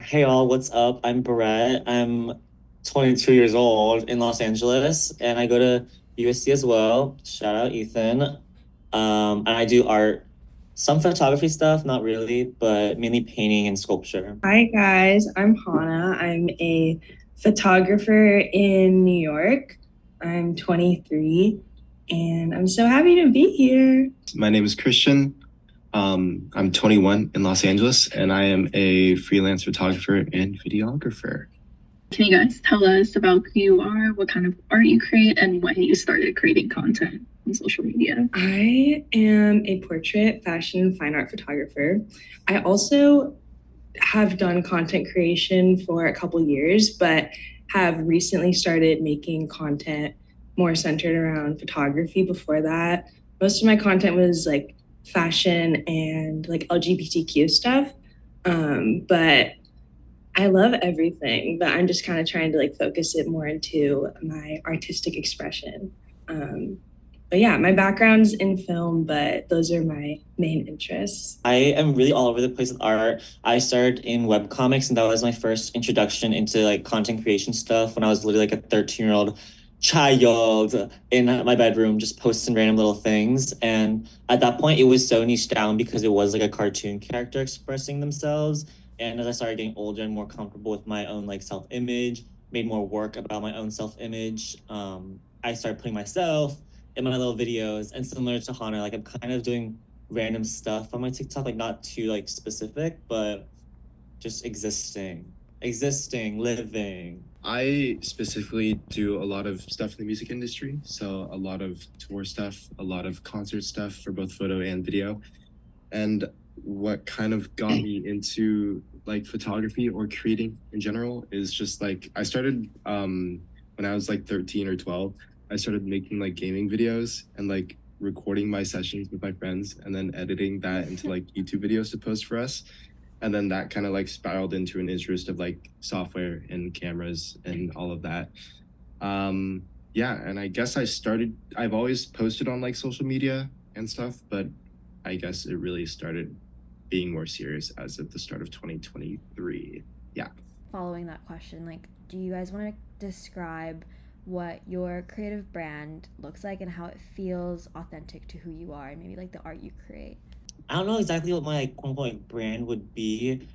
Hey all, what's up? I'm Brett. I'm 22 years old in Los Angeles, and I go to USC as well. Shout out Ethan. And I do art, some photography stuff, not really, but mainly painting and sculpture. Hi guys, I'm Hana. I'm a photographer in New York. I'm 23 and I'm so happy to be here. My name is Christian. I'm 21 in Los Angeles, and I am a freelance photographer and videographer. Can you guys tell us about who you are, what kind of art you create, and when you started creating content on social media? I am a portrait, fashion, and fine art photographer. I also have done content creation for a couple years, but have recently started making content more centered around photography before that. Most of my content was like fashion and like LGBTQ stuff. But I love everything, but I'm just kind of trying to like focus it more into my artistic expression. Um, but yeah, my background's in film, but those are my main interests. I am really all over the place with art. I started in web comics, and that was my first introduction into like content creation stuff when I was literally like a 13-year-old child in my bedroom just posting random little things. And at that point, it was so niche down because it was like a cartoon character expressing themselves. And as I started getting older and more comfortable with my own like self-image, made more work about my own self-image, I started putting myself in my little videos. And similar to Hana, like I'm kind of doing random stuff on my TikTok, like not too like specific, but just existing, living. I specifically do a lot of stuff in the music industry, so a lot of tour stuff, a lot of concert stuff for both photo and video. And what kind of got me into like photography or creating in general is just like I started when I was like 13 or 12. I started making like gaming videos and like recording my sessions with my friends and then editing that into like YouTube videos to post for us. And then that kind of like spiraled into an interest of like software and cameras and all of that. Yeah, and I guess I've always posted on like social media and stuff, but I guess it really started being more serious as of the start of 2023. Yeah. Following that question, like, do you guys want to describe what your creative brand looks like and how it feels authentic to who you are and maybe like the art you create? I don't know exactly what my like, quote unquote like, brand would be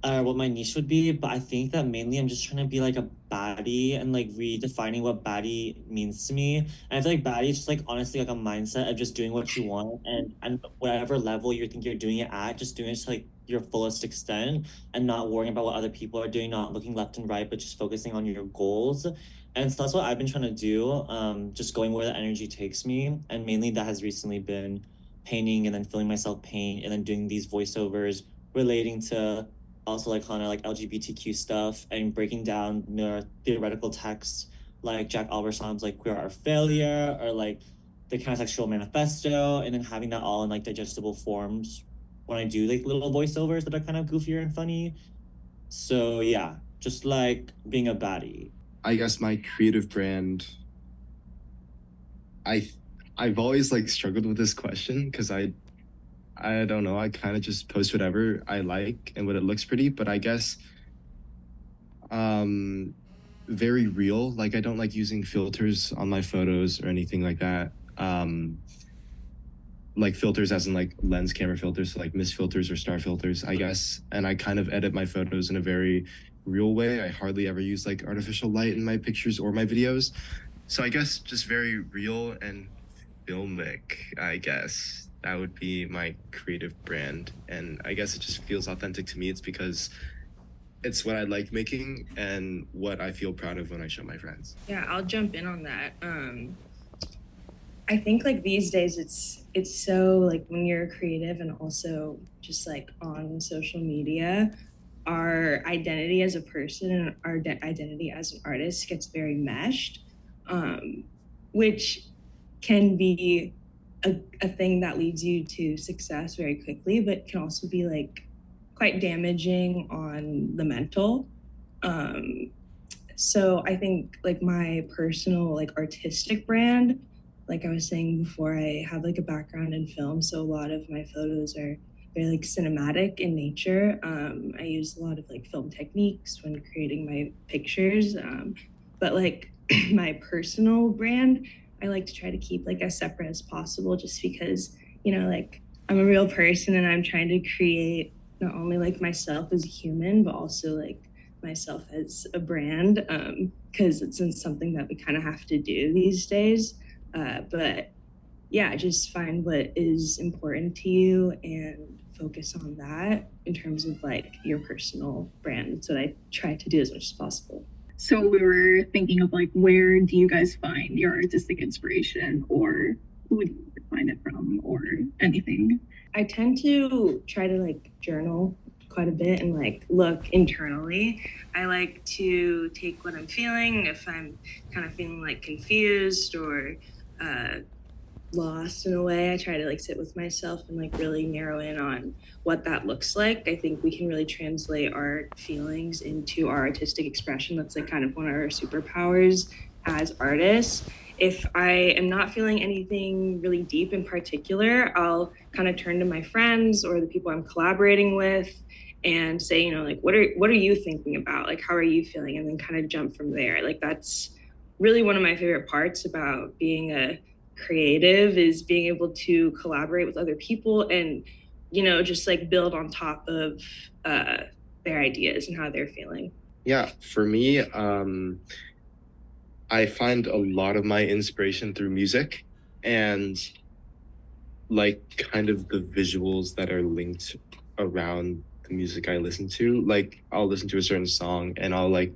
or what my niche would be, but I think that mainly I'm just trying to be like a baddie and like redefining what baddie means to me. And I feel like baddie is just like honestly like a mindset of just doing what you want and whatever level you think you're doing it at, just doing it to like your fullest extent and not worrying about what other people are doing, not looking left and right, but just focusing on your goals. And so that's what I've been trying to do, just going where the energy takes me. And mainly that has recently been painting and then feeling myself paint and then doing these voiceovers relating to also like kind of like LGBTQ stuff and breaking down more theoretical texts like Jack Alberson's like Queer Art Failure or like the kind of sexual manifesto and then having that all in like digestible forms when I do like little voiceovers that are kind of goofier and funny. So yeah, just like being a baddie. I guess my creative brand, I I've always like struggled with this question because I don't know, I kind of just post whatever I like and what it looks pretty, but I guess um very real. Like I don't like using filters on my photos or anything like that. Like filters as in like lens camera filters, so like mist filters or star filters, I guess. And I kind of edit my photos in a very real way. I hardly ever use like artificial light in my pictures or my videos. So I guess just very real and filmic, I guess. That would be my creative brand. And I guess it just feels authentic to me. It's because it's what I like making and what I feel proud of when I show my friends. Yeah, I'll jump in on that. I think like these days it's so like when you're creative and also just like on social media, our identity as a person and our identity as an artist gets very meshed, um, which can be a thing that leads you to success very quickly, but can also be like quite damaging on the mental. Um, so I think like my personal like artistic brand, like I was saying before, I have like a background in film, so a lot of my photos are very like cinematic in nature. I use a lot of like film techniques when creating my pictures, but like my personal brand, I like to try to keep like as separate as possible, just because, you know, like I'm a real person and I'm trying to create not only like myself as a human, but also like myself as a brand, because it's something that we kind of have to do these days. But yeah, just find what is important to you and focus on that in terms of like your personal brand. That's what I try to do as much as possible. So we were thinking of like, where do you guys find your artistic inspiration, or who do you find it from, or anything? I tend to try to like journal quite a bit and like look internally. I like to take what I'm feeling, if I'm kind of feeling like confused or lost in a way, I try to like sit with myself and like really narrow in on what that looks like. I think we can really translate our feelings into our artistic expression. That's like kind of one of our superpowers as artists. If I am not feeling anything really deep in particular, I'll kind of turn to my friends or the people I'm collaborating with and say, you know, like what are you thinking about? Like how are you feeling? And then kind of jump from there. Like that's really one of my favorite parts about being a creative, is being able to collaborate with other people and, you know, just like build on top of their ideas and how they're feeling. Yeah, for me, I find a lot of my inspiration through music and like kind of the visuals that are linked around the music I listen to. Like I'll listen to a certain song and I'll like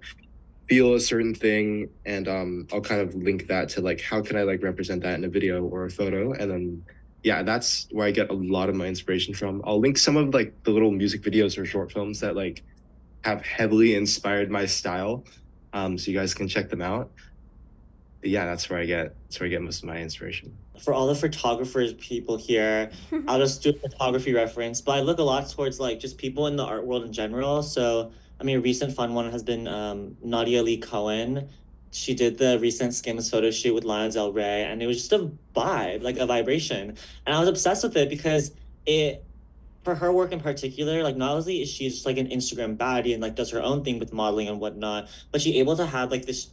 feel a certain thing, and I'll kind of link that to like how can I like represent that in a video or a photo, and then yeah, that's where I get a lot of my inspiration from. I'll link some of like the little music videos or short films that like have heavily inspired my style, so you guys can check them out. But yeah, that's where I get most of my inspiration. For all the photographers people here, I'll just do a photography reference, but I look a lot towards like just people in the art world in general. So I mean, a recent fun one has been Nadia Lee Cohen. She did the recent Skims photo shoot with Lana Del Rey, and it was just a vibe, like a vibration. And I was obsessed with it because it, for her work in particular, like not only is she just like an Instagram baddie and like does her own thing with modeling and whatnot, but she able to have like this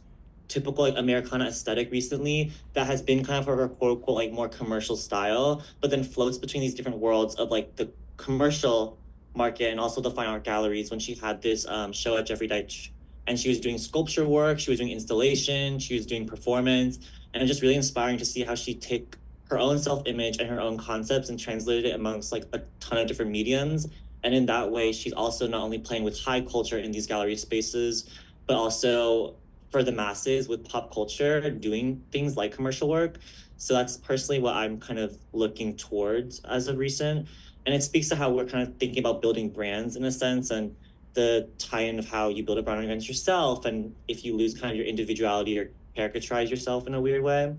typical like Americana aesthetic recently that has been kind of her quote unquote like more commercial style, but then floats between these different worlds of like the commercial market and also the fine art galleries. When she had this show at Jeffrey Deitch, and she was doing sculpture work, she was doing installation, she was doing performance, and it's just really inspiring to see how she take her own self-image and her own concepts and translated it amongst like a ton of different mediums. And in that way, she's also not only playing with high culture in these gallery spaces, but also for the masses with pop culture doing things like commercial work. So that's personally what I'm kind of looking towards as of recent. And it speaks to how we're kind of thinking about building brands in a sense, and the tie-in of how you build a brand against yourself, and if you lose kind of your individuality or caricaturize yourself in a weird way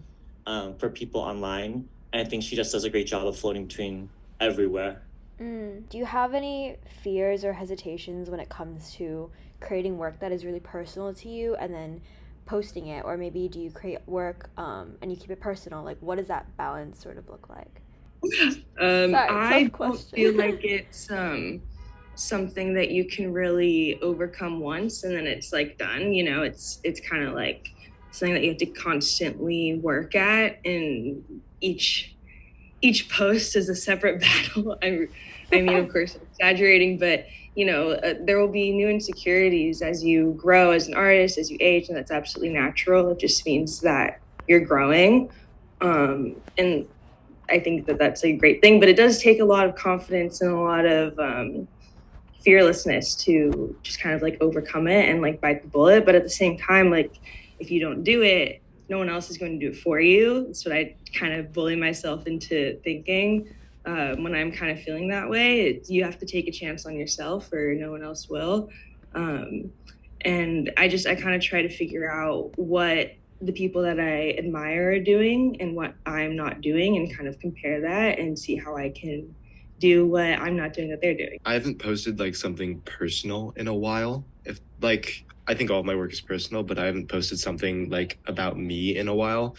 for people online. And I think she just does a great job of floating between everywhere. Do you have any fears or hesitations when it comes to creating work that is really personal to you and then posting it? Or maybe do you create work and you keep it personal? Like, what does that balance sort of look like? I don't feel like it's something that you can really overcome once and then it's like done. You know, it's kind of like something that you have to constantly work at, and each post is a separate battle. I mean, of course, I'm exaggerating, but you know, there will be new insecurities as you grow as an artist, as you age, and that's absolutely natural. It just means that you're growing, and I think that that's a great thing. But it does take a lot of confidence and a lot of fearlessness to just kind of like overcome it and like bite the bullet. But at the same time, like if you don't do it, no one else is going to do it for you. That's what I kind of bully myself into thinking when I'm kind of feeling that way. You have to take a chance on yourself or no one else will. And I kind of try to figure out what the people that I admire are doing and what I'm not doing, and kind of compare that and see how I can do what I'm not doing that they're doing. I haven't posted like something personal in a while. If like, I think all of my work is personal, but I haven't posted something like about me in a while,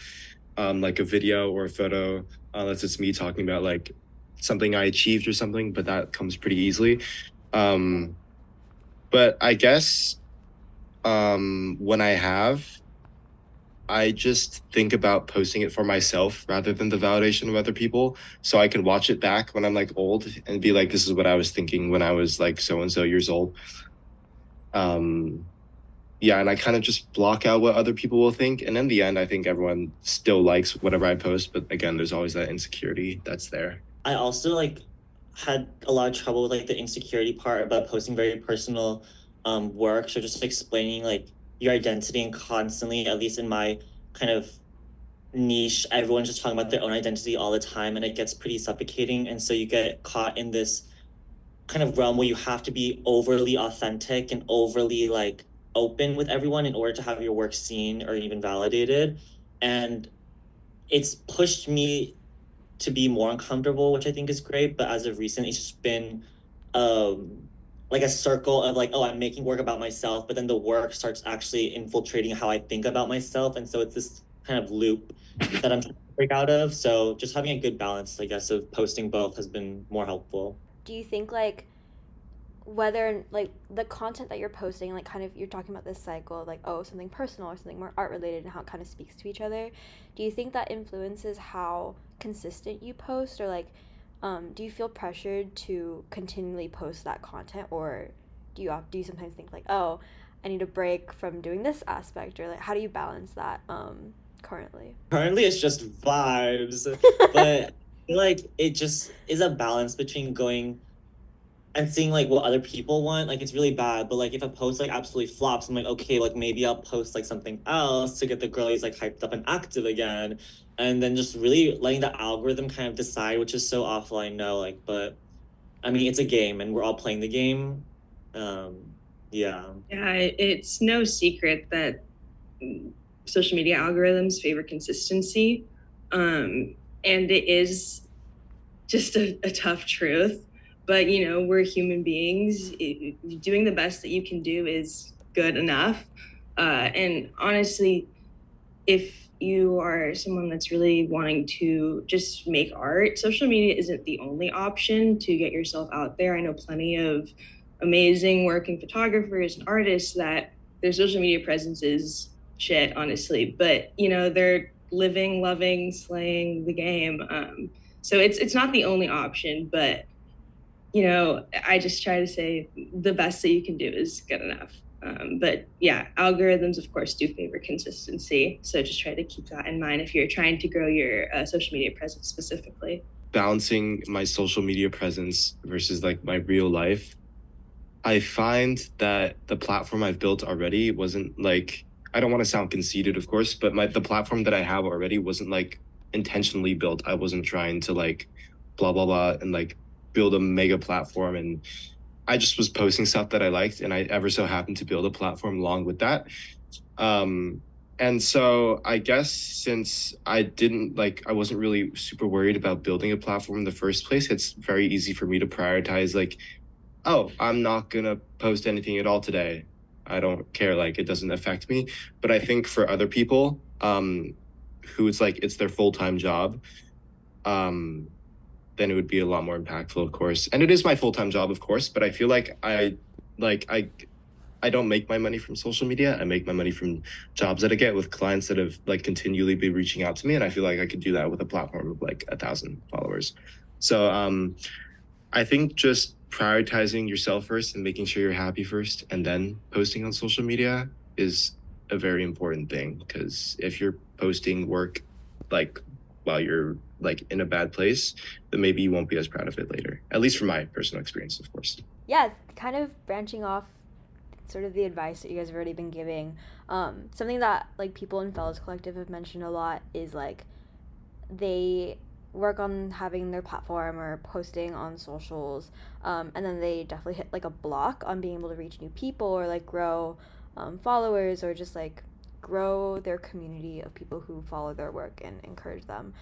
like a video or a photo. That's just me talking about like something I achieved or something, but that comes pretty easily. But I guess when I just think about posting it for myself rather than the validation of other people. So I can watch it back when I'm like old and be like, this is what I was thinking when I was like so and so years old. Yeah, and I kind of just block out what other people will think. And in the end, I think everyone still likes whatever I post. But again, there's always that insecurity that's there. I also like had a lot of trouble with like the insecurity part about posting very personal work. So just explaining like your identity, and constantly, at least in my kind of niche, everyone's just talking about their own identity all the time, and it gets pretty suffocating. And so you get caught in this kind of realm where you have to be overly authentic and overly like open with everyone in order to have your work seen or even validated. And it's pushed me to be more uncomfortable, which I think is great. But as of recent, it's just been like a circle of like, oh, I'm making work about myself, but then the work starts actually infiltrating how I think about myself. And so it's this kind of loop that I'm trying to break out of. So just having a good balance, I guess, of posting both has been more helpful. Do you think like whether like the content that you're posting, like kind of you're talking about this cycle of like, oh, something personal or something more art related and how it kind of speaks to each other, do you think that influences how consistent you post, or like do you feel pressured to continually post that content, or do you sometimes think like, oh, I need a break from doing this aspect, or like how do you balance that currently? Currently, it's just vibes, but I feel like it just is a balance between going and seeing like what other people want. Like it's really bad, but like if a post like absolutely flops, I'm like, okay, like maybe I'll post like something else to get the girlies like hyped up and active again. And then just really letting the algorithm kind of decide, which is so awful, I know, like, but I mean it's a game and we're all playing the game. Yeah. Yeah, it's no secret that social media algorithms favor consistency. And it is just a tough truth. But, you know, we're human beings. Doing the best that you can do is good enough. And honestly, if you are someone that's really wanting to just make art, social media isn't the only option to get yourself out there. I know plenty of amazing working photographers and artists that their social media presence is shit, honestly. But, you know, they're living, loving, slaying the game. So it's not the only option, but you know, I just try to say the best that you can do is good enough. But yeah, algorithms, of course, do favor consistency. So just try to keep that in mind if you're trying to grow your social media presence specifically. Balancing my social media presence versus like my real life, I find that the platform I've built already wasn't like, I don't want to sound conceited, of course, but the platform that I have already wasn't like intentionally built. I wasn't trying to like blah, blah, blah, and like build a mega platform, and I just was posting stuff that I liked, and I ever so happened to build a platform along with that. And so I guess since I wasn't really super worried about building a platform in the first place, it's very easy for me to prioritize like, oh, I'm not gonna post anything at all today. I don't care, like it doesn't affect me. But I think for other people who it's their full-time job, then it would be a lot more impactful, of course. And it is my full-time job, of course, but I feel like I don't make my money from social media. I make my money from jobs that I get with clients that have like continually been reaching out to me. And I feel like I could do that with a platform of like 1,000 followers. So I think just prioritizing yourself first and making sure you're happy first and then posting on social media is a very important thing, because if you're posting work like while you're like in a bad place, then maybe you won't be as proud of it later, at least from my personal experience, of course. Yeah, kind of branching off sort of the advice that you guys have already been giving, something that like people in Fellows Collective have mentioned a lot is like they work on having their platform or posting on socials, and then they definitely hit like a block on being able to reach new people or like grow followers, or just like grow their community of people who follow their work and encourage them.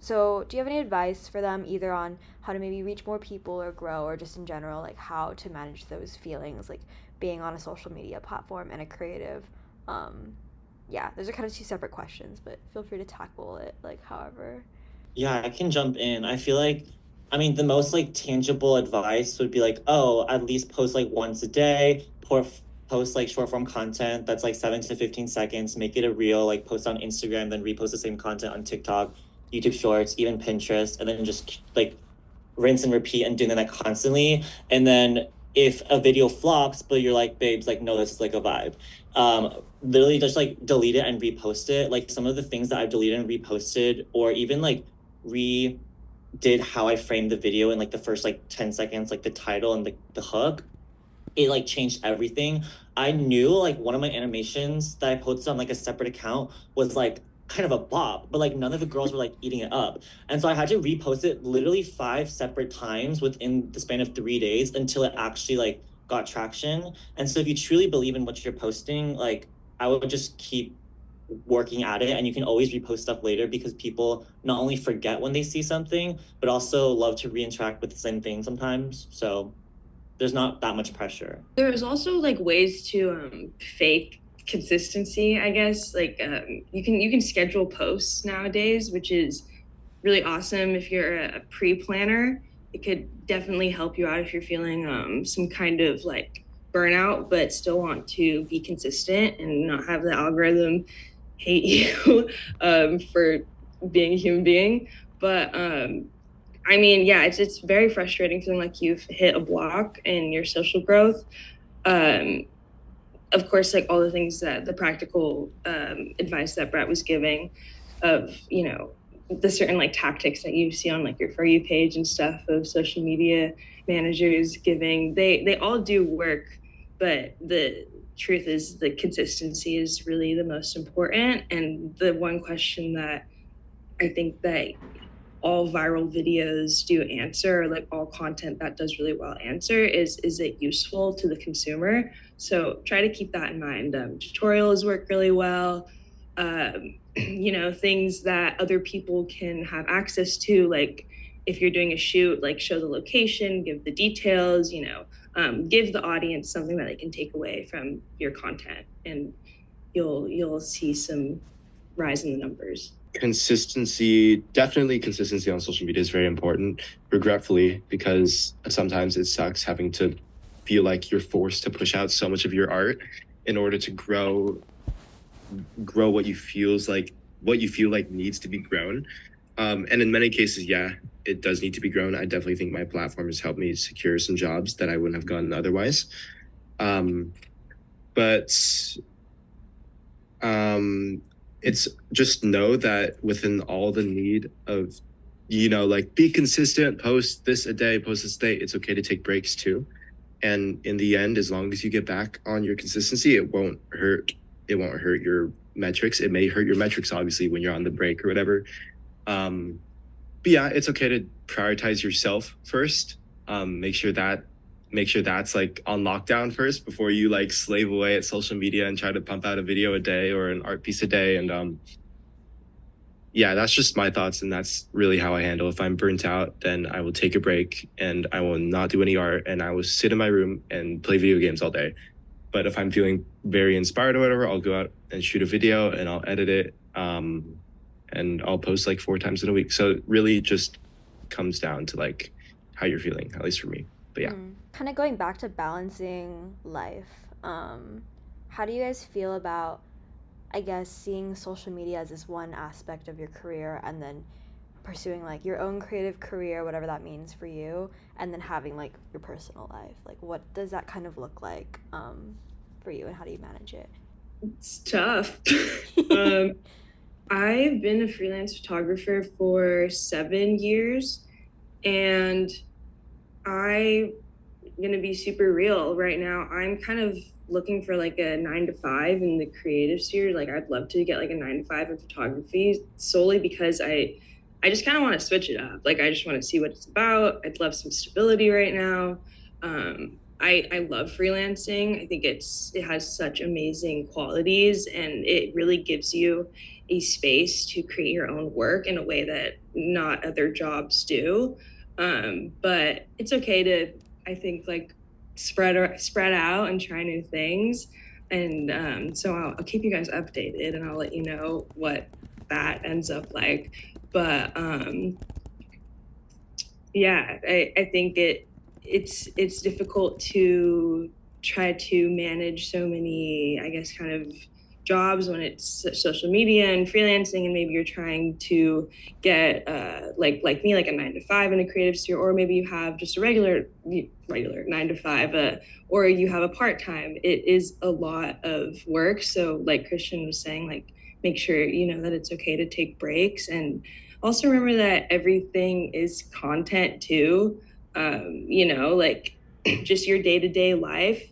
So do you have any advice for them, either on how to maybe reach more people or grow, or just in general, like how to manage those feelings, like being on a social media platform and a creative? Yeah, those are kind of two separate questions, but feel free to tackle it like however. Yeah, I can jump in. I feel like I mean, the most like tangible advice would be like, oh, at least post like once a day, post like short form content that's like 7 to 15 seconds, make it a reel, like post on Instagram, then repost the same content on TikTok, YouTube Shorts, even Pinterest, and then just like rinse and repeat and doing that constantly. And then if a video flops, but you're like, babes, like, no, this is like a vibe. Literally just like delete it and repost it. Like some of the things that I've deleted and reposted, or even like did how I framed the video in like the first like 10 seconds, like the title and the hook, it like changed everything. I knew like one of my animations that I posted on like a separate account was like kind of a bop, but like none of the girls were like eating it up. And so I had to repost it literally 5 separate times within the span of 3 days until it actually like got traction. And so if you truly believe in what you're posting, like I would just keep working at it, and you can always repost stuff later because people not only forget when they see something, but also love to reinteract with the same thing sometimes. So there's not that much pressure. There's also like ways to fake consistency, I guess. Like you can schedule posts nowadays, which is really awesome if you're a pre-planner. It could definitely help you out if you're feeling some kind of like burnout, but still want to be consistent and not have the algorithm hate you for being a human being. But I mean, yeah, it's very frustrating feeling like you've hit a block in your social growth. Of course, like all the things that the practical advice that Brett was giving, of the certain like tactics that you see on like your For You page and stuff of social media managers giving, they all do work, but the truth is the consistency is really the most important. And the one question that I think that all viral videos do answer, or like all content that does really well answer, is it useful to the consumer? So try to keep that in mind. Tutorials work really well. Things that other people can have access to, like if you're doing a shoot, like show the location, give the details, give the audience something that they can take away from your content, and you'll see some rise in the numbers. Definitely consistency on social media is very important, regretfully, because sometimes it sucks having to feel like you're forced to push out so much of your art in order to grow what you feel like needs to be grown. And in many cases, yeah, it does need to be grown. I definitely think my platform has helped me secure some jobs that I wouldn't have gotten otherwise. But it's just know that within all the need of, like be consistent, post this a day, post this day, it's okay to take breaks too. And in the end, as long as you get back on your consistency, it won't hurt your metrics. It may hurt your metrics, obviously, when you're on the break or whatever. But yeah, it's okay to prioritize yourself first. Make sure that's like on lockdown first before you like slave away at social media and try to pump out a video a day or an art piece a day. And yeah, that's just my thoughts, and that's really how I handle. If I'm burnt out, then I will take a break and I will not do any art, and I will sit in my room and play video games all day. But if I'm feeling very inspired or whatever, I'll go out and shoot a video and I'll edit it, and I'll post like 4 times in a week. So it really just comes down to like how you're feeling, at least for me. But yeah. Kind of going back to balancing life, how do you guys feel about, I guess, seeing social media as this one aspect of your career and then pursuing like your own creative career, whatever that means for you, and then having like your personal life? Like what does that kind of look like for you, and how do you manage it? It's tough. I've been a freelance photographer for 7 years, and I'm gonna be super real right now. I'm kind of looking for like a 9 to 5 in the creative sphere. Like I'd love to get like a 9 to 5 in photography, solely because I just kind of want to switch it up. Like I just want to see what it's about. I'd love some stability right now. I love freelancing. I think it has such amazing qualities, and it really gives you a space to create your own work in a way that not other jobs do. But it's okay to, I think, like spread out and try new things. And so I'll keep you guys updated, and I'll let you know what that ends up like. But Yeah, I think it's difficult to try to manage so many, I guess, kind of jobs when it's social media and freelancing, and maybe you're trying to get like me, like a 9 to 5 in a creative sphere, or maybe you have just a regular 9 to 5, or you have a part-time. It is a lot of work. So like Christian was saying, like make sure you know that it's okay to take breaks, and also remember that everything is content too. You know, like just your day-to-day life,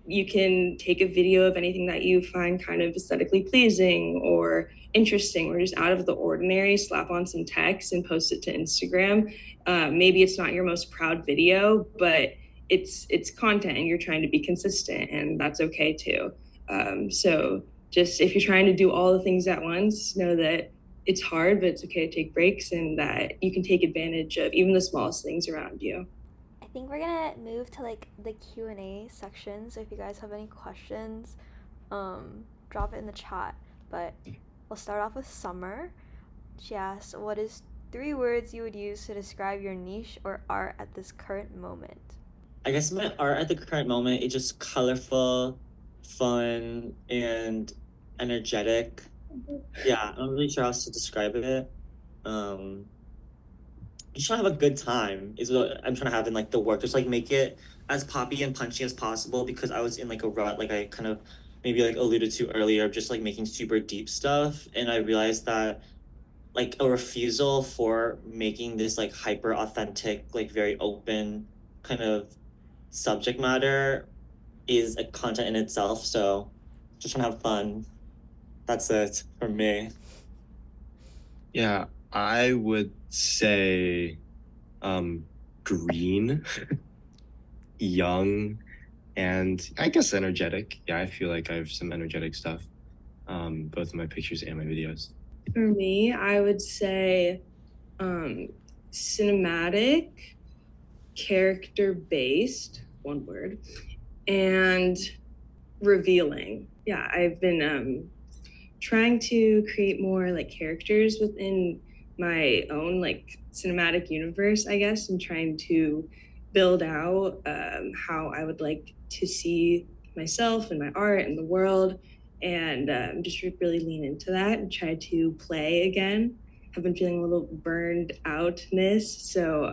you can take a video of anything that you find kind of aesthetically pleasing or interesting or just out of the ordinary, slap on some text and post it to Instagram. Maybe it's not your most proud video, but it's content and you're trying to be consistent, and that's okay too. So just if you're trying to do all the things at once, know that it's hard, but it's okay to take breaks, and that you can take advantage of even the smallest things around you. I think we're gonna move to like the Q&A section. So if you guys have any questions, drop it in the chat. But we'll start off with Summer. She asked, "What is 3 words you would use to describe your niche or art at this current moment?" I guess my art at the current moment is just colorful, fun, and energetic. Yeah, I'm not really sure how else to describe it. Just trying to have a good time is what I'm trying to have in like the work. Just like make it as poppy and punchy as possible, because I was in like a rut, like I kind of maybe like alluded to earlier, just like making super deep stuff. And I realized that like a refusal for making this like hyper authentic, like very open kind of subject matter is a content in itself. So just trying to have fun. That's it for me. Yeah, I would say green, young, and I guess energetic. Yeah, I feel like I have some energetic stuff, both in my pictures and my videos. For me, I would say cinematic, character based, one word, and revealing. Yeah, I've been trying to create more like characters within my own like cinematic universe, I guess, and trying to build out how I would like to see myself and my art and the world, and just really lean into that and try to play again. I've been feeling a little burned outness, so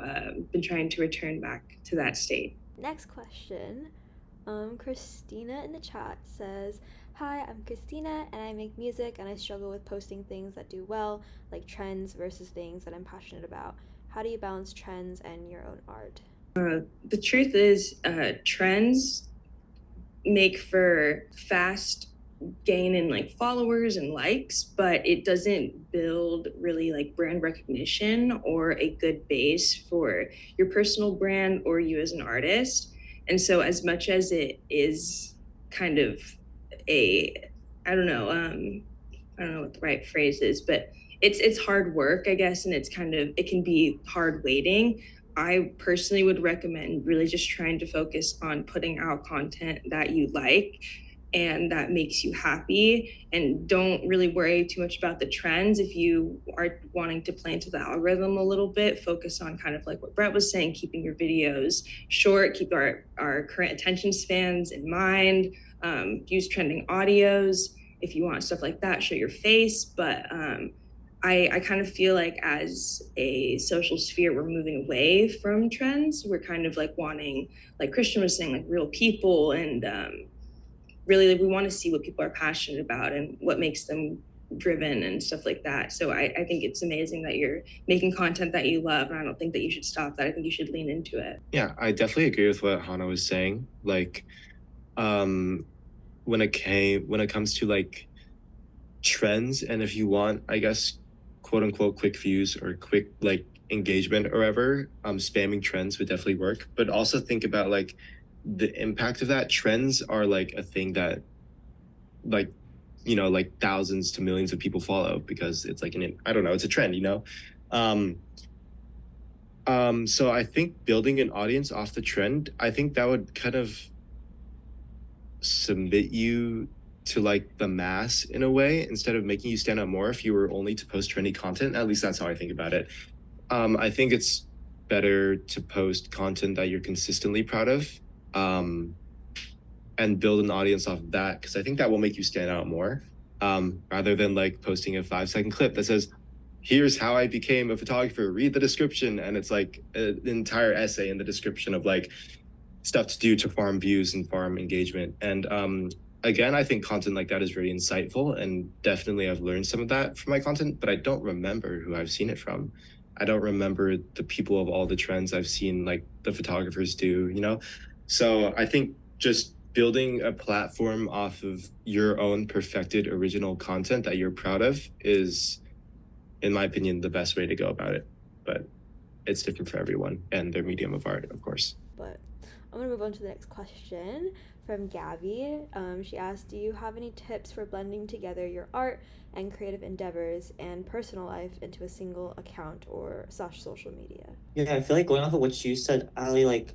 been trying to return back to that state. Next question. Christina in the chat says, "Hi, I'm Christina and I make music and I struggle with posting things that do well, like trends versus things that I'm passionate about. How do you balance trends and your own art?" The truth is, trends make for fast gain in like followers and likes, but it doesn't build really like brand recognition or a good base for your personal brand or you as an artist. And so as much as it is kind of a, I don't know, I don't know what the right phrase is, but it's hard work, I guess, and it's kind of, it can be hard waiting. I personally would recommend really just trying to focus on putting out content that you like and that makes you happy, and don't really worry too much about the trends. If you are wanting to play into the algorithm a little bit, focus on kind of like what Brett was saying, keeping your videos short, keep our current attention spans in mind, use trending audios. If you want stuff like that, show your face. But I kind of feel like as a social sphere, we're moving away from trends. We're kind of like wanting, like Christian was saying, like real people, and really like, we want to see what people are passionate about and what makes them driven and stuff like that. So I think it's amazing that you're making content that you love, and I don't think that you should stop that. I think you should lean into it. Yeah, I definitely agree with what Hana was saying. Like, when it comes to like trends, and if you want, I guess, quote unquote, quick views or quick like engagement or whatever, spamming trends would definitely work. But also think about like the impact of that. Trends are like a thing that like, you know, like thousands to millions of people follow because it's like I don't know, it's a trend, you know. So I think building an audience off the trend, I think that would kind of submit you to like the mass in a way, instead of making you stand out more if you were only to post trendy content. At least that's how I think about it. I think it's better to post content that you're consistently proud of, and build an audience off of that, because I think that will make you stand out more, rather than like posting a 5-second clip that says, here's how I became a photographer, read the description, and it's like an entire essay in the description of like stuff to do to farm views and farm engagement. And again, I think content like that is really insightful, and definitely I've learned some of that from my content, but I don't remember who I've seen it from. I don't remember the people of all the trends I've seen like the photographers do, you know? So I think just building a platform off of your own perfected original content that you're proud of is, in my opinion, the best way to go about it. But it's different for everyone and their medium of art, of course. But I'm gonna move on to the next question from Gabby. She asked, do you have any tips for blending together your art and creative endeavors and personal life into a single account or / social media? Yeah, I feel like going off of what you said, Ali, like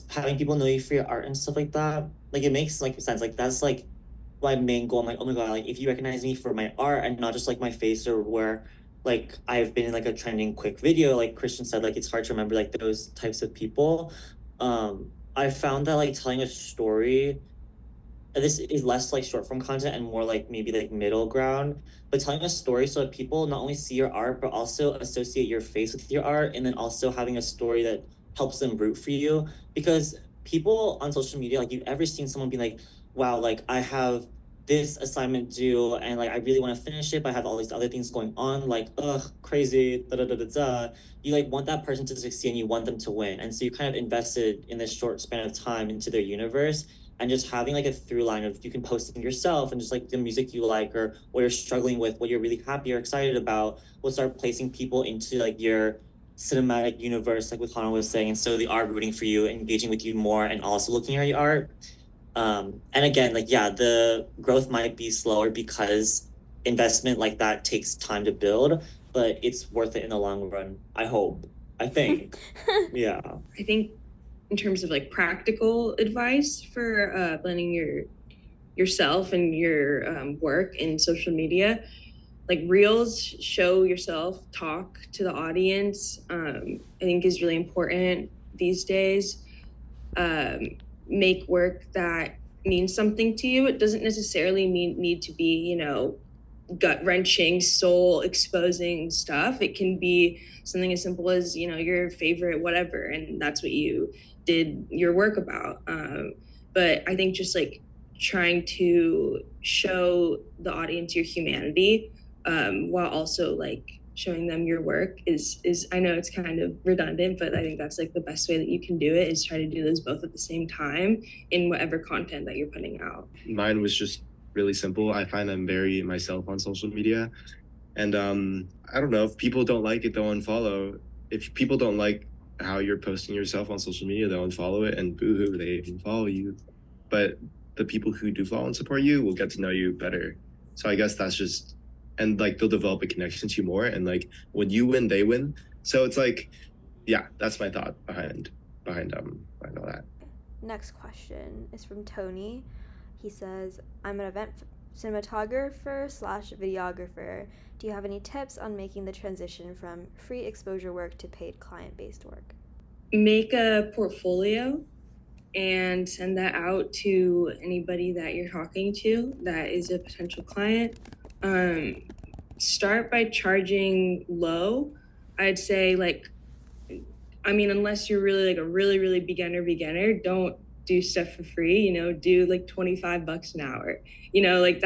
having people know you for your art and stuff like that, like it makes like sense. Like that's like my main goal. I'm like, oh my god, like if you recognize me for my art and not just like my face, or where like I've been in like a trending quick video, like Christian said, like it's hard to remember like those types of people. I found that like telling a story, this is less like short form content and more like maybe like middle ground, but telling a story so that people not only see your art but also associate your face with your art, and then also having a story that helps them root for you. Because people on social media, like, you've ever seen someone be like, wow, like I have this assignment due and like I really want to finish it, but I have all these other things going on, like, ugh, crazy, da da da da da. You like want that person to succeed and you want them to win, and so you kind of invested in this short span of time into their universe. And just having like a through line of, you can post yourself and just like the music you like, or what you're struggling with, what you're really happy or excited about, will start placing people into like your cinematic universe, like what Hana was saying. And so they are rooting for you, engaging with you more, and also looking at your art. And again, like, yeah, the growth might be slower because investment like that takes time to build, but it's worth it in the long run. I hope. I think. Yeah. I think in terms of like practical advice for blending yourself and your work in social media, like reels, show yourself, talk to the audience, I think is really important these days. Make work that means something to you. It doesn't necessarily need to be, you know, gut-wrenching, soul exposing stuff. It can be something as simple as, you know, your favorite whatever, and that's what you did your work about. But I think just like trying to show the audience your humanity, while also like showing them your work is I know it's kind of redundant, but I think that's like the best way that you can do it, is try to do those both at the same time in whatever content that you're putting out. Mine was just really simple. I find I'm very myself on social media, and I don't know, if people don't like it, they'll unfollow. If people don't like how you're posting yourself on social media, they'll unfollow it, and boo-hoo, they unfollow you. But the people who do follow and support you will get to know you better. So I guess that's just, and like they'll develop a connection to you more, and like when you win, they win. So it's like, yeah, that's my thought behind all that. Next question is from Tony. He says, I'm an event cinematographer / videographer. Do you have any tips on making the transition from free exposure work to paid client-based work? Make a portfolio and send that out to anybody that you're talking to that is a potential client. Start by charging low. I'd say, like, I mean, unless you're really like a really beginner, don't do stuff for free, you know, do like $25 an hour, you know, like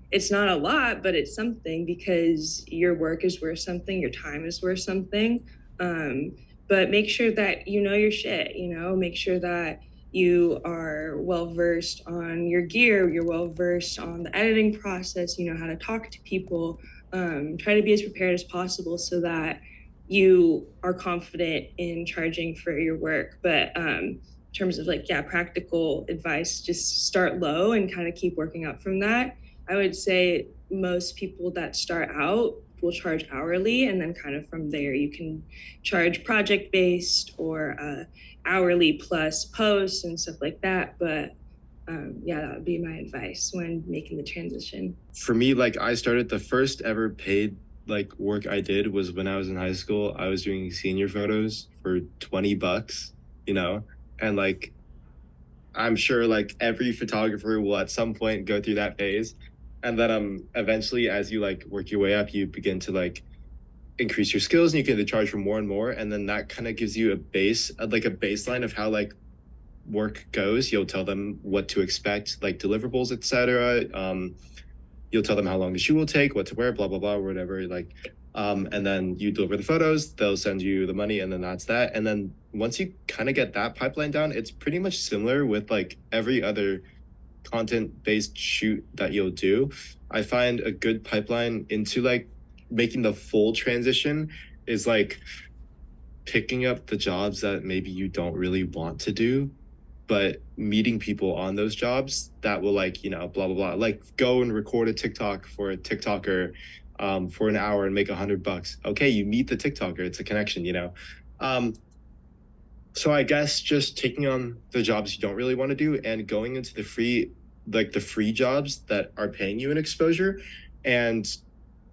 it's not a lot, but it's something, because your work is worth something, your time is worth something. But make sure that you know your shit, you know, make sure that you are well-versed on your gear, you're well-versed on the editing process, you know how to talk to people. Try to be as prepared as possible so that you are confident in charging for your work. But in terms of like, yeah, practical advice, just start low and kind of keep working up from that. I would say most people that start out will charge hourly, and then kind of from there you can charge project-based or hourly plus posts and stuff like that. But yeah, that would be my advice when making the transition. For me, like, I started the first ever paid like work I did was when I was in high school, I was doing senior photos for $20, you know, and like I'm sure like every photographer will at some point go through that phase. And then eventually as you like work your way up, you begin to like increase your skills and you get to charge for more and more. And then that kind of gives you a base, like a baseline of how like work goes. You'll tell them what to expect, like deliverables, etc. You'll tell them how long the shoot will take, what to wear, blah blah blah, whatever. Like, and then you deliver the photos. They'll send you the money, and then that's that. And then once you kind of get that pipeline down, it's pretty much similar with like every other content-based shoot that you'll do. I find a good pipeline into like making the full transition is like picking up the jobs that maybe you don't really want to do, but meeting people on those jobs that will like, you know, blah, blah, blah, like go and record a TikTok for a TikToker for an hour and make $100. Okay, you meet the TikToker, it's a connection, you know? So I guess just taking on the jobs you don't really want to do and going into the free jobs that are paying you an exposure, and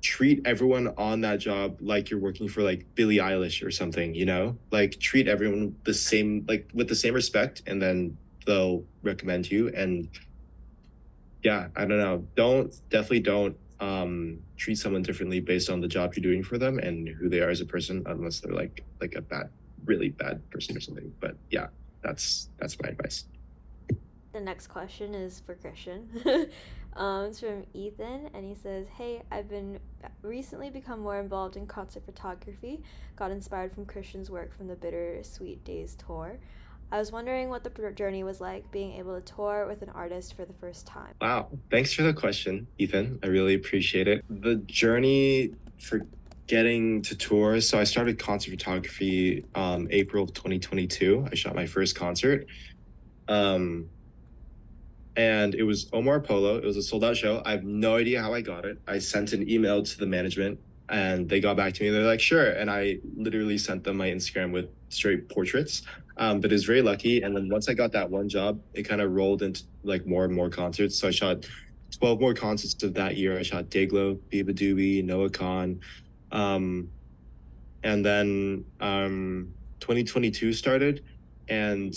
treat everyone on that job like you're working for like Billie Eilish or something, you know, like treat everyone the same, like with the same respect, and then they'll recommend you. And yeah, I don't know, definitely don't treat someone differently based on the job you're doing for them and who they are as a person, unless they're like a really bad person or something. But yeah, that's my advice. The next question is for Christian. It's from Ethan, and he says, "Hey, I've been recently become more involved in concert photography. Got inspired from Christian's work from the Bittersweet Days tour. I was wondering what the journey was like being able to tour with an artist for the first time." Wow, thanks for the question, Ethan. I really appreciate it. The journey for getting to tour. So I started concert photography April of 2022. I shot my first concert. And it was Omar Polo. It was a sold out show. I have no idea how I got it. I sent an email to the management and they got back to me. They're like, sure. And I literally sent them my Instagram with straight portraits. But it was very lucky. And then once I got that one job, it kind of rolled into like more and more concerts. So I shot 12 more concerts of that year. I shot Dayglow, Biba Doobie, Noah Khan. And then 2022 started, and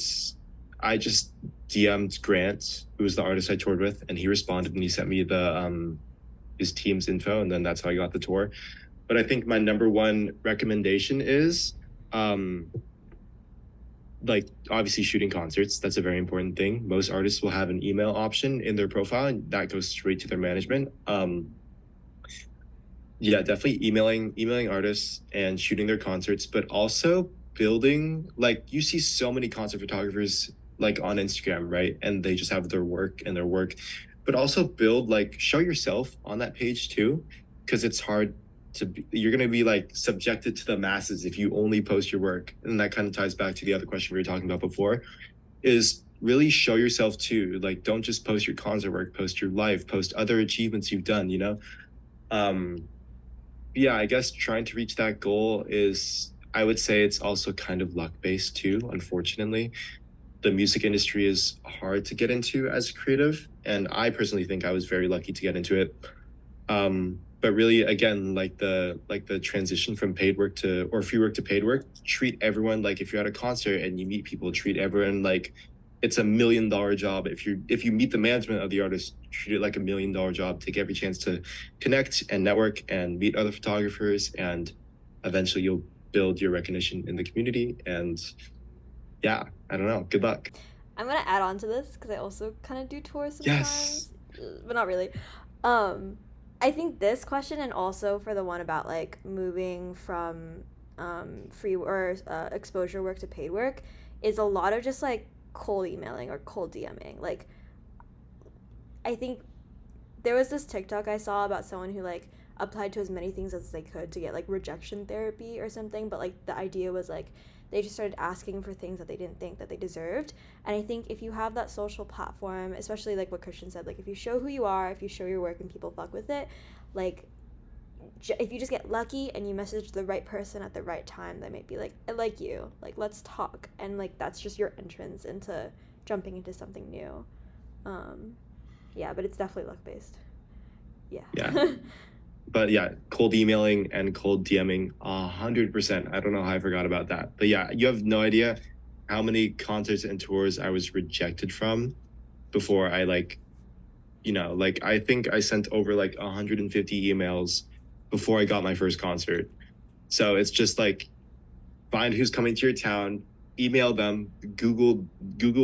I just DM'd Grant, who was the artist I toured with, and he responded and he sent me the his team's info, and then that's how I got the tour. But I think my number one recommendation is like obviously shooting concerts. That's a very important thing. Most artists will have an email option in their profile, and that goes straight to their management. Yeah, definitely emailing artists and shooting their concerts, but also building, like you see so many concert photographers like on Instagram, right? And they just have their work, but also build, like, show yourself on that page too, because it's hard to be, you're going to be like subjected to the masses if you only post your work. And that kind of ties back to the other question we were talking about before, is really show yourself too. Like, don't just post your concert work, post your life, post other achievements you've done, you know? Yeah, I guess trying to reach that goal is, I would say it's also kind of luck based too, unfortunately. The music industry is hard to get into as a creative, and I personally think I was very lucky to get into it. But really, again, like the transition from paid work to, or free work to paid work, treat everyone like, if you're at a concert and you meet people, treat everyone like it's $1 million job. If you meet the management of the artist, treat it like $1 million job. Take every chance to connect and network and meet other photographers, and eventually you'll build your recognition in the community. And yeah, I don't know. Good luck. I'm gonna add on to this because I also kind of do tours sometimes, Yes. but not really. I think this question, and also for the one about like moving from free or exposure work to paid work, is a lot of just like cold emailing or cold DMing. Like, I think there was this TikTok I saw about someone who like applied to as many things as they could to get like rejection therapy or something, but like the idea was like they just started asking for things that they didn't think that they deserved. And I think if you have that social platform, especially like what Christian said, like if you show who you are, if you show your work and people fuck with it, like if you just get lucky and you message the right person at the right time, that might be like, I like you, like let's talk, and like that's just your entrance into jumping into something new. Yeah, but it's definitely luck based. Yeah. But yeah, cold emailing and cold DMing, 100%. I don't know how I forgot about that. But yeah, you have no idea how many concerts and tours I was rejected from before I like I think I sent over like 150 emails before I got my first concert. So it's just like find who's coming to your town, email them, Google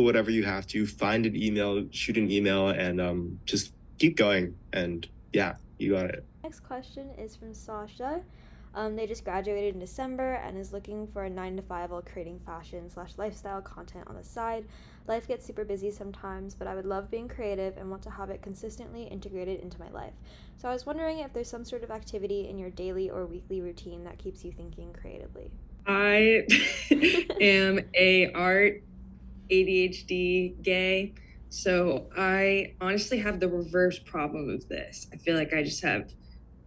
whatever you have to, find an email, shoot an email, and just keep going. And yeah, you got it. Next question is from Sasha. They just graduated in December and is looking for a 9 to 5 while creating fashion/lifestyle content on the side. Life gets super busy sometimes, but I would love being creative and want to have it consistently integrated into my life. So I was wondering if there's some sort of activity in your daily or weekly routine that keeps you thinking creatively. I am a art ADHD gay. So I honestly have the reverse problem of this. I feel like I just have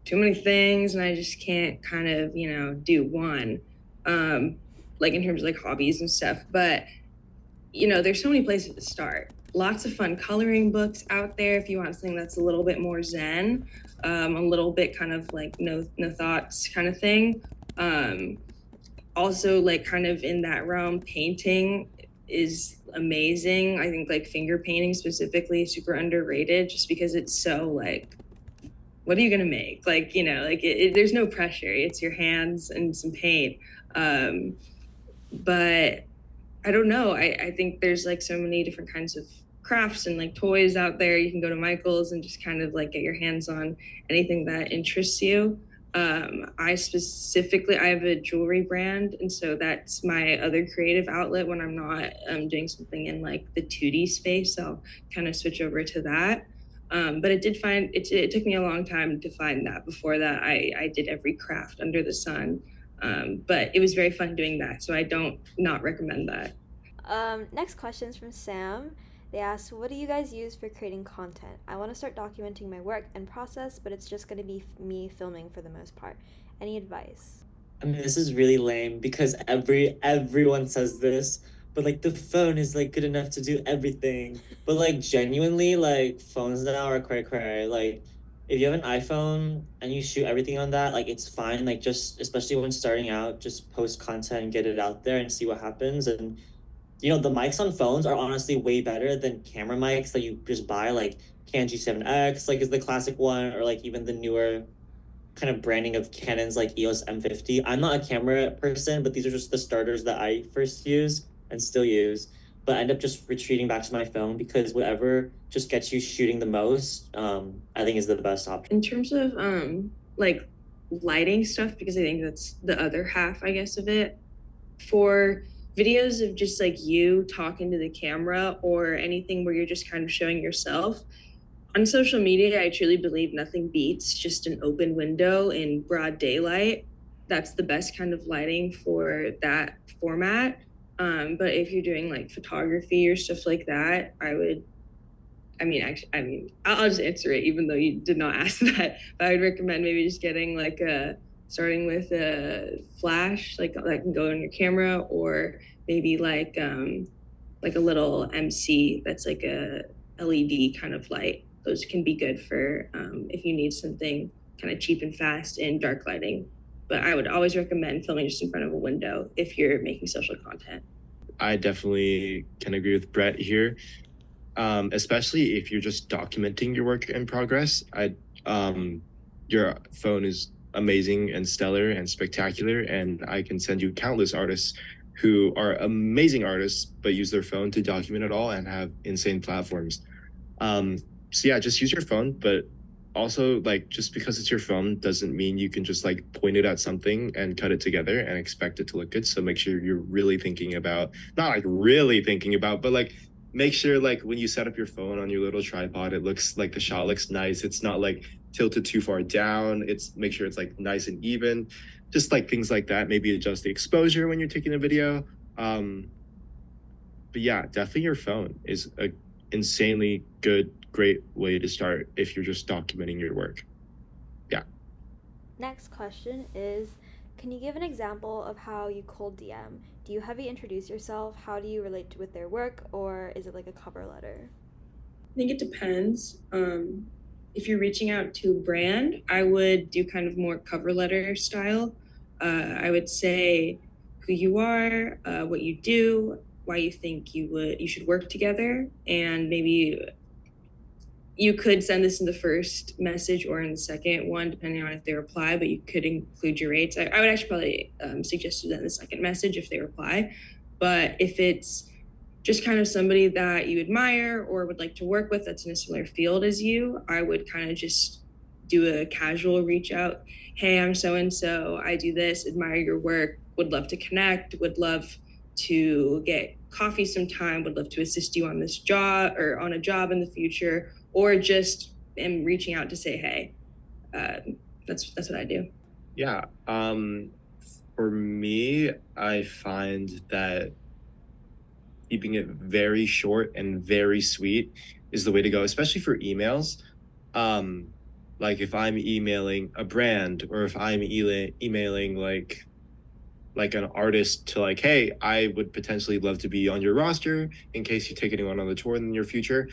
too many things and I just can't kind of, do one. Like in terms of like hobbies and stuff. But there's so many places to start. Lots of fun coloring books out there if you want something that's a little bit more zen, a little bit kind of like no thoughts kind of thing. Also like kind of in that realm, painting is amazing. I think like finger painting specifically is super underrated just because it's so like, what are you gonna make? Like, there's no pressure. It's your hands and some paint. But I don't know. I think there's like so many different kinds of crafts and like toys out there. You can go to Michael's and just kind of like get your hands on anything that interests you. I have a jewelry brand, and so that's my other creative outlet when I'm not doing something in like the 2D space. I'll kind of switch over to that. But it took me a long time to find that. Before that, I did every craft under the sun. But it was very fun doing that, so I don't not recommend that. Next question is from Sam. They asked, what do you guys use for creating content? I want to start documenting my work and process, but it's just going to be me filming for the most part. Any advice? I mean, this is really lame because everyone says this, but like the phone is like good enough to do everything. But like genuinely, like phones now are cray. Like if you have an iPhone and you shoot everything on that, like it's fine. Like just especially when starting out, just post content and get it out there and see what happens. And the mics on phones are honestly way better than camera mics that you just buy, like Canon G7X, like is the classic one, or like even the newer kind of branding of Canon's like EOS M50. I'm not a camera person, but these are just the starters that I first use and still use. But I end up just retreating back to my phone because whatever just gets you shooting the most, I think is the best option. In terms of like lighting stuff, because I think that's the other half, I guess, of it. For videos of just like you talking to the camera or anything where you're just kind of showing yourself, on social media, I truly believe nothing beats just an open window in broad daylight. That's the best kind of lighting for that format. But if you're doing like photography or stuff like that, I'll just answer it, even though you did not ask that. But I would recommend maybe just getting like starting with a flash, like that can go on your camera, or maybe like a little MC that's like a LED kind of light. Those can be good for if you need something kind of cheap and fast in dark lighting. But I would always recommend filming just in front of a window if you're making social content. I definitely can agree with Brett here, especially if you're just documenting your work in progress. Your phone is amazing and stellar and spectacular, and I can send you countless artists who are amazing artists but use their phone to document it all and have insane platforms. So yeah, just use your phone, but also like just because it's your phone doesn't mean you can just like point it at something and cut it together and expect it to look good. So make sure you're really thinking about, not like really thinking about, but like make sure like when you set up your phone on your little tripod, it looks like the shot looks nice. It's not like tilted too far down. Make sure it's like nice and even, just like things like that. Maybe adjust the exposure when you're taking a video. But yeah, definitely your phone is a insanely great way to start if you're just documenting your work. Yeah. Next question is, can you give an example of how you cold DM? Do you have you introduce yourself? How do you relate with their work, or is it like a cover letter? I think it depends. if you're reaching out to a brand, I would do kind of more cover letter style. I would say who you are, what you do, why you think you should work together, and maybe you could send this in the first message or in the second one, depending on if they reply, but you could include your rates. I would actually probably suggest that in the second message if they reply. But if it's just kind of somebody that you admire or would like to work with that's in a similar field as you, I would kind of just do a casual reach out. Hey, I'm so-and-so, I do this, admire your work, would love to connect, would love to get coffee sometime, would love to assist you on this job or on a job in the future, or just am reaching out to say, hey. That's what I do. Yeah. For me, I find that keeping it very short and very sweet is the way to go, especially for emails. Like if I'm emailing a brand, or if I'm emailing like an artist to like, hey, I would potentially love to be on your roster in case you take anyone on the tour in the near future.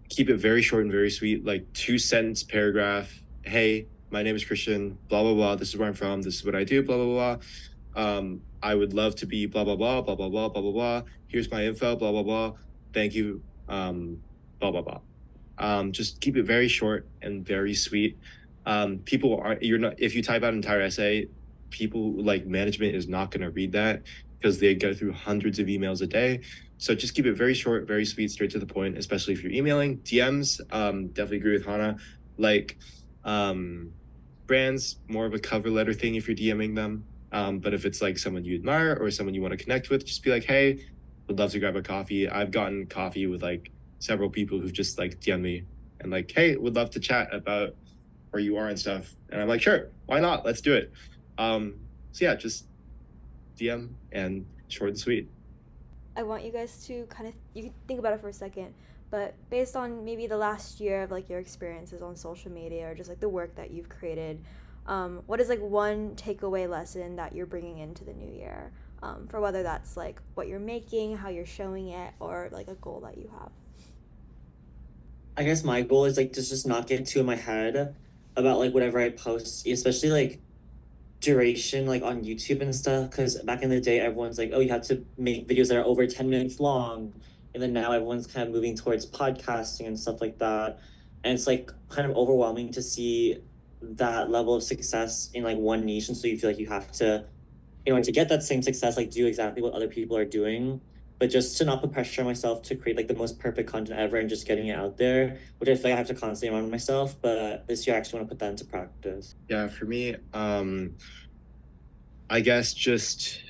Keep it very short and very sweet, like 2-sentence paragraph. Hey, my name is Christian, blah, blah, blah. This is where I'm from. This is what I do, blah, blah, blah. I would love to be blah, blah, blah, blah, blah, blah, blah, blah, blah. Here's my info, blah, blah, blah. Thank you, blah, blah, blah. Just keep it very short and very sweet. If you type out an entire essay, people like management is not going to read that because they go through hundreds of emails a day. So just keep it very short, very sweet, straight to the point, especially if you're emailing. DMs, definitely agree with Hana. Like brands, more of a cover letter thing if you're DMing them. But if it's like someone you admire or someone you want to connect with, just be like, hey, would love to grab a coffee. I've gotten coffee with like several people who've just like DM'd me and like, hey, would love to chat about where you are and stuff. And I'm like, sure, why not? Let's do it. So yeah, just DM and short and sweet. I want you guys to you can think about it for a second, but based on maybe the last year of like your experiences on social media or just like the work that you've created, what is like one takeaway lesson that you're bringing into the new year, for whether that's like what you're making, how you're showing it, or like a goal that you have? I guess my goal is like to just not get too in my head about like whatever I post, especially like duration like on YouTube and stuff, because back in the day everyone's like, oh, you have to make videos that are over 10 minutes long, and then now everyone's kind of moving towards podcasting and stuff like that, and it's like kind of overwhelming to see that level of success in like one niche, and so you feel like you have to, to get that same success, like do exactly what other people are doing, but just to not put pressure on myself to create like the most perfect content ever and just getting it out there, which I feel like I have to constantly remind myself. But this year I actually want to put that into practice. Yeah, for me, I guess just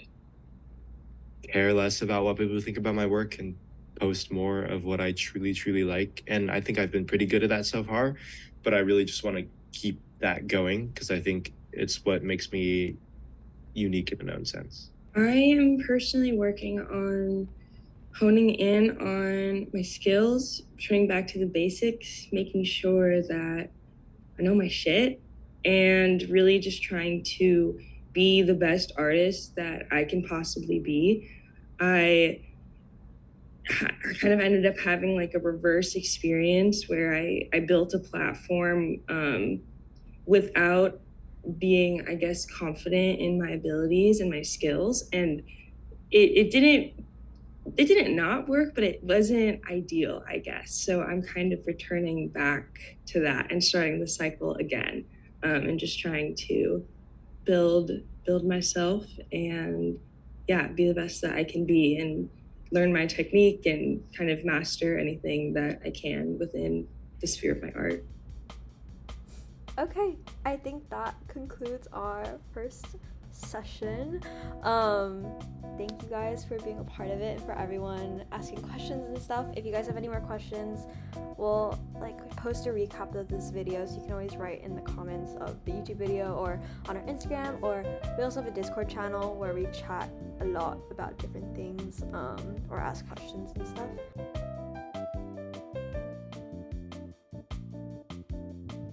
care less about what people think about my work and post more of what I truly, truly like. And I think I've been pretty good at that so far, but I really just want to keep that going because I think it's what makes me unique in my own sense. I am personally working on honing in on my skills, turning back to the basics, making sure that I know my shit, and really just trying to be the best artist that I can possibly be. I kind of ended up having like a reverse experience where I built a platform without being, I guess, confident in my abilities and my skills, and it didn't not work, but it wasn't ideal, I guess. So I'm kind of returning back to that and starting the cycle again, and just trying to build myself and be the best that I can be and learn my technique and kind of master anything that I can within the sphere of my art. Okay, I think that concludes our first session. Thank you guys for being a part of it and for everyone asking questions and stuff. If you guys have any more questions, we'll post a recap of this video, so you can always write in the comments of the YouTube video or on our Instagram, or we also have a Discord channel where we chat a lot about different things, or ask questions and stuff.